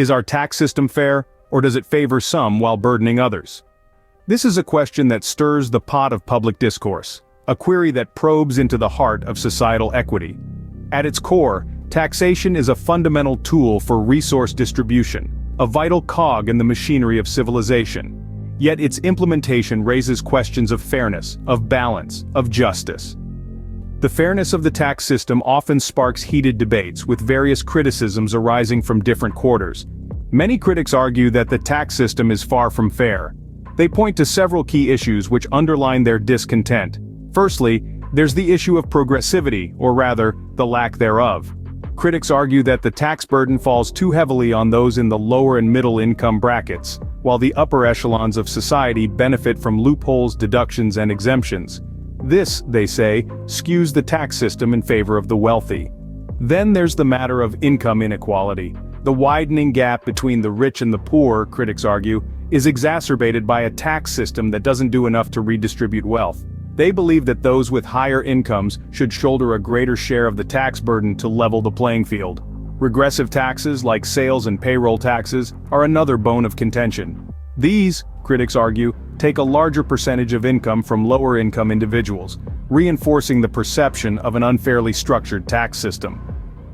Is our tax system fair, or does it favor some while burdening others? This is a question that stirs the pot of public discourse, a query that probes into the heart of societal equity. At its core, taxation is a fundamental tool for resource distribution, a vital cog in the machinery of civilization. Yet its implementation raises questions of fairness, of balance, of justice. The fairness of the tax system often sparks heated debates, with various criticisms arising from different quarters. Many critics argue that the tax system is far from fair. They point to several key issues which underline their discontent. Firstly, there's the issue of progressivity, or rather, the lack thereof. Critics argue that the tax burden falls too heavily on those in the lower and middle income brackets, while the upper echelons of society benefit from loopholes, deductions, and exemptions. This, they say, skews the tax system in favor of the wealthy. Then there's the matter of income inequality. The widening gap between the rich and the poor, critics argue, is exacerbated by a tax system that doesn't do enough to redistribute wealth. They believe that those with higher incomes should shoulder a greater share of the tax burden to level the playing field. Regressive taxes like sales and payroll taxes are another bone of contention. These, critics argue, take a larger percentage of income from lower-income individuals, reinforcing the perception of an unfairly structured tax system.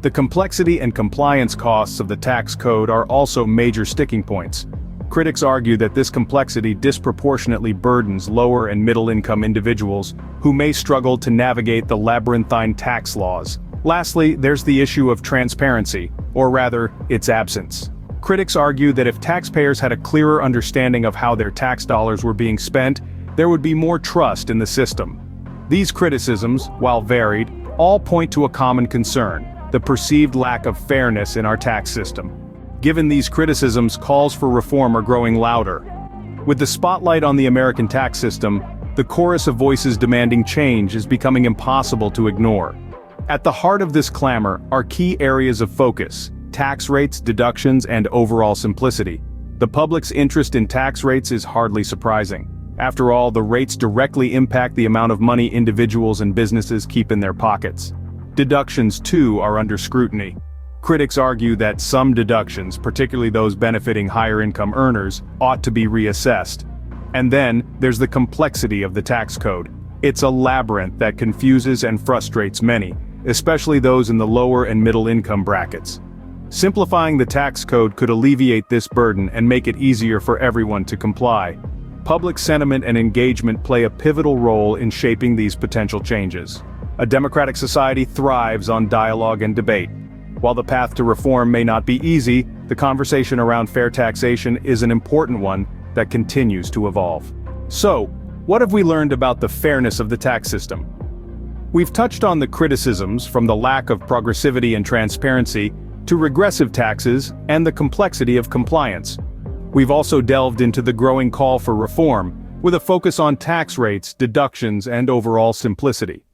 The complexity and compliance costs of the tax code are also major sticking points. Critics argue that this complexity disproportionately burdens lower and middle-income individuals who may struggle to navigate the labyrinthine tax laws. Lastly, there's the issue of transparency, or rather, its absence. Critics argue that if taxpayers had a clearer understanding of how their tax dollars were being spent, there would be more trust in the system. These criticisms, while varied, all point to a common concern: the perceived lack of fairness in our tax system. Given these criticisms, calls for reform are growing louder. With the spotlight on the American tax system, the chorus of voices demanding change is becoming impossible to ignore. At the heart of this clamor are key areas of focus: tax rates, deductions, and overall simplicity. The public's interest in tax rates is hardly surprising. After all, the rates directly impact the amount of money individuals and businesses keep in their pockets. Deductions, too, are under scrutiny. Critics argue that some deductions, particularly those benefiting higher-income earners, ought to be reassessed. And then, there's the complexity of the tax code. It's a labyrinth that confuses and frustrates many, especially those in the lower and middle-income brackets. Simplifying the tax code could alleviate this burden and make it easier for everyone to comply. Public sentiment and engagement play a pivotal role in shaping these potential changes. A democratic society thrives on dialogue and debate. While the path to reform may not be easy, the conversation around fair taxation is an important one that continues to evolve. So, what have we learned about the fairness of the tax system? We've touched on the criticisms, from the lack of progressivity and transparency to regressive taxes and the complexity of compliance. We've also delved into the growing call for reform, with a focus on tax rates, deductions, and overall simplicity.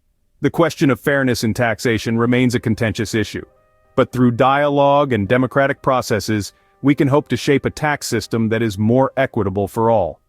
The question of fairness in taxation remains a contentious issue. But through dialogue and democratic processes, we can hope to shape a tax system that is more equitable for all.